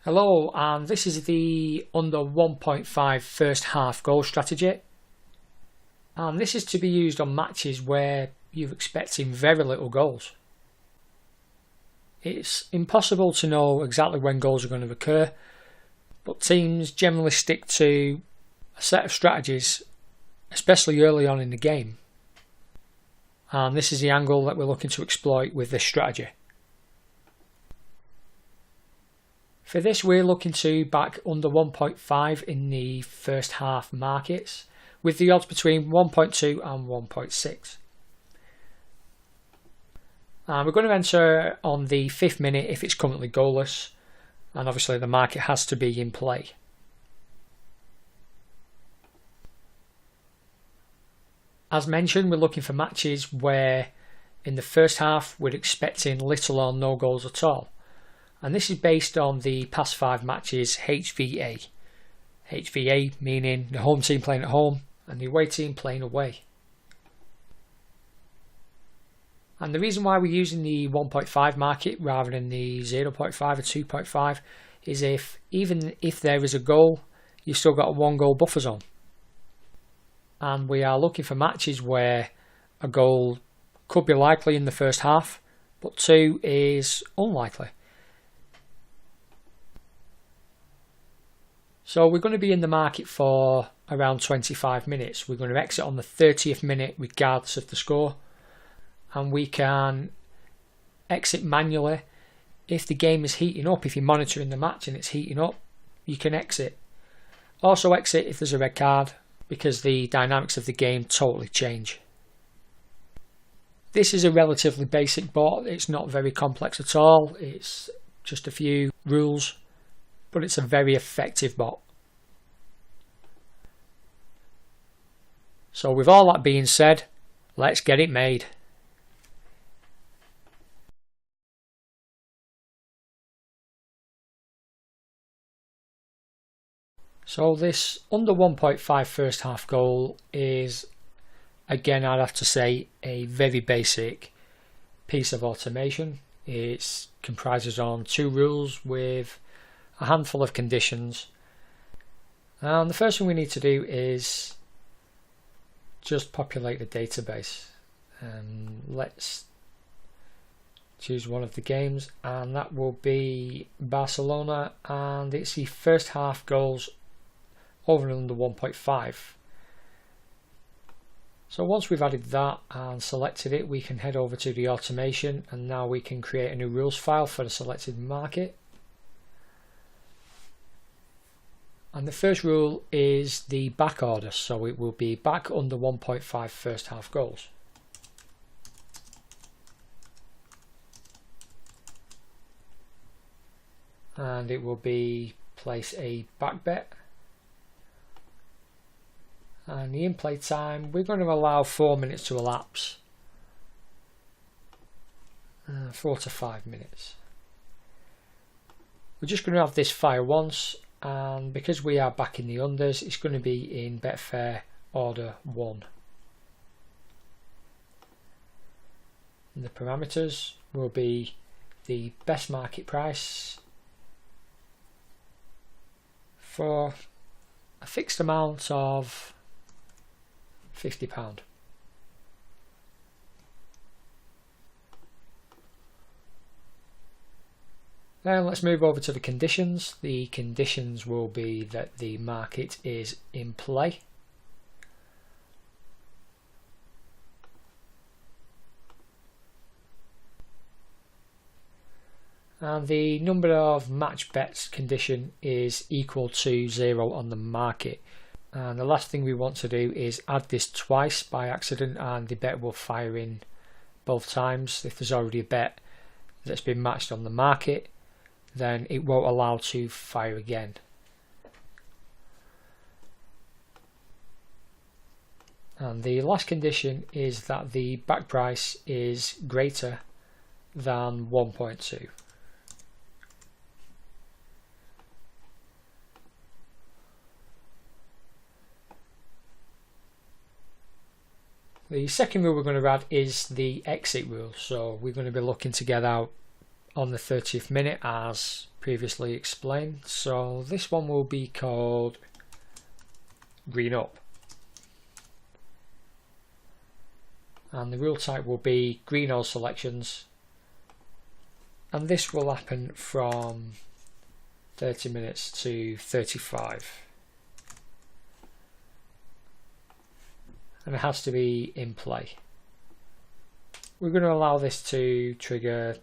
Hello, and this is the under 1.5 first half goal strategy, and this is to be used on matches where you're expecting very little goals. It's impossible to know exactly when goals are going to occur, but teams generally stick to a set of strategies, especially early on in the game, and this is the angle that we're looking to exploit with this strategy. For this, we're looking to back under 1.5 in the first half markets, with the odds between 1.2 and 1.6. And we're going to enter on the 5th minute if it's currently goalless, and obviously the market has to be in play. As mentioned, we're looking for matches where in the first half we're expecting little or no goals at all. And this is based on the past 5 matches HVA. HVA meaning the home team playing at home and the away team playing away. And the reason why we're using the 1.5 market rather than the 0.5 or 2.5 is even if there is a goal, you've still got a 1 goal buffer zone. And we are looking for matches where a goal could be likely in the first half, but 2 is unlikely. So we're going to be in the market for around 25 minutes. We're going to exit on the 30th minute regardless of the score. And we can exit manually. If the game is heating up, if you're monitoring the match and it's heating up, you can exit. Also exit if there's a red card, because the dynamics of the game totally change. This is a relatively basic bot. It's not very complex at all. It's just a few rules, but it's a very effective bot. So with all that being said, let's get it made. So this under 1.5 first half goal is, again, I'd have to say, a very basic piece of automation. It comprises on 2 rules with a handful of conditions, and the first thing we need to do is just populate the database. Let's choose one of the games, and that will be Barcelona, and it's the first half goals over and under 1.5. So once we've added that and selected it, we can head over to the automation, and now we can create a new rules file for the selected market. And the first rule is the back order, so it will be back under 1.5 first half goals. And it will be place a back bet. And the in-play time, we're going to allow 4 minutes to elapse. 4 to 5 minutes. We're just going to have this fire once. And because we are back in the unders, it's going to be in Betfair order 1. And the parameters will be the best market price for a fixed amount of £50. Then let's move over to the conditions. The conditions will be that the market is in play. And the number of match bets condition is equal to 0 on the market. And the last thing we want to do is add this twice by accident, and the bet will fire in both times. If there's already a bet that's been matched on the market, then it won't allow to fire again. And the last condition is that the back price is greater than 1.2. The second rule we're going to add is the exit rule. So we're going to be looking to get out on the 30th minute as previously explained. So this one will be called green up, and the rule type will be green all selections, and this will happen from 30 minutes to 35, and it has to be in play. We're going to allow this to trigger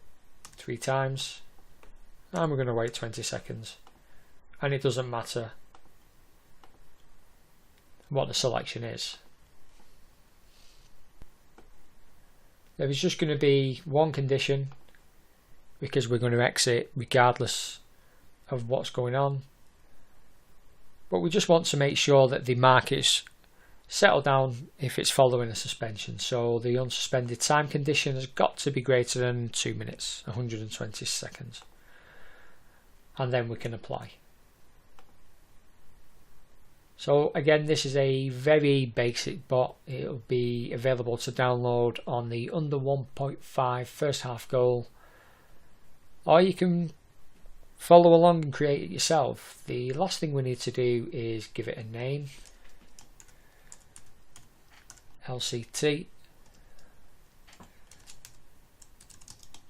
3 times, and we're going to wait 20 seconds, and it doesn't matter what the selection is. There is just going to be one condition, because we're going to exit regardless of what's going on, but we just want to make sure that the markets settle down if it's following a suspension. So the unsuspended time condition has got to be greater than 2 minutes, 120 seconds, and then we can apply. So again, this is a very basic bot. It'll be available to download on the under 1.5 first half goal, or you can follow along and create it yourself. The last thing we need to do is give it a name. LCT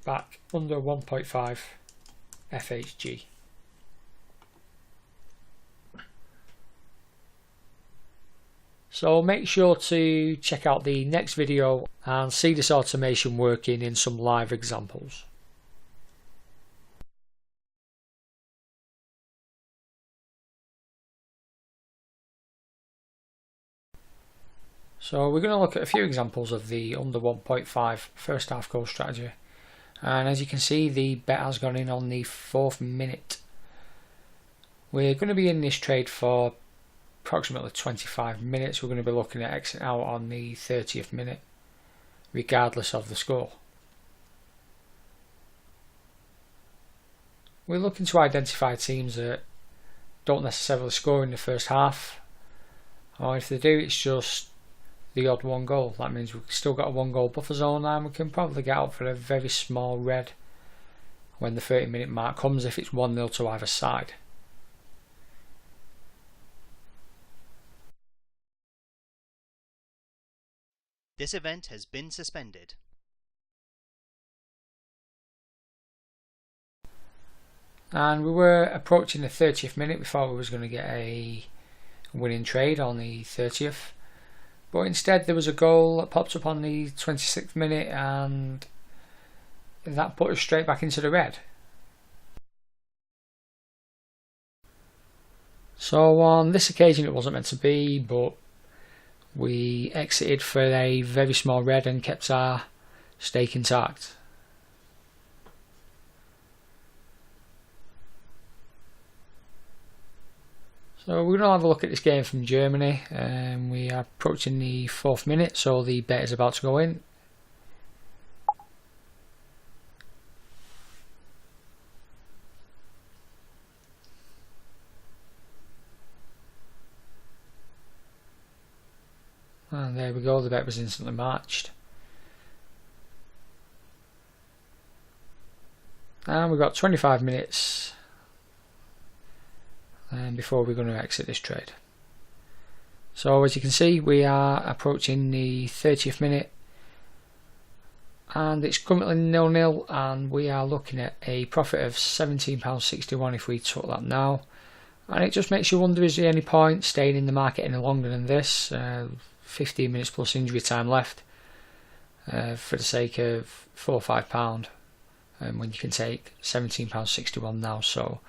back under 1.5 FHG. So make sure to check out the next video and see this automation working in some live examples. So we're going to look at a few examples of the under 1.5 first half goal strategy, and as you can see, the bet has gone in on the 4th minute. We're going to be in this trade for approximately 25 minutes. We're going to be looking at exit out on the 30th minute regardless of the score. We're looking to identify teams that don't necessarily score in the first half, or if they do, it's just the odd one goal. That means we've still got a 1 goal buffer zone, and we can probably get out for a very small red when the 30-minute mark comes if it's 1-0 to either side. This event has been suspended. And we were approaching the 30th minute. We thought we was going to get a winning trade on the 30th. But instead there was a goal that popped up on the 26th minute, and that put us straight back into the red. So on this occasion it wasn't meant to be, but we exited for a very small red and kept our stake intact. So we're going to have a look at this game from Germany. We are approaching the 4th minute, so the bet is about to go in. And there we go, the bet was instantly matched. And we've got 25 minutes before we're going to exit this trade. So as you can see, we are approaching the 30th minute, and it's currently 0-0, and we are looking at a profit of £17.61 if we took that now. And it just makes you wonder, is there any point staying in the market any longer than this? 15 minutes plus injury time left for the sake of £4 or £5 when you can take £17.61 now. So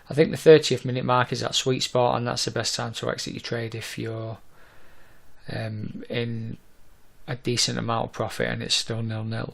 I think the 30th minute mark is that sweet spot, and that's the best time to exit your trade if you're in a decent amount of profit and it's still 0-0.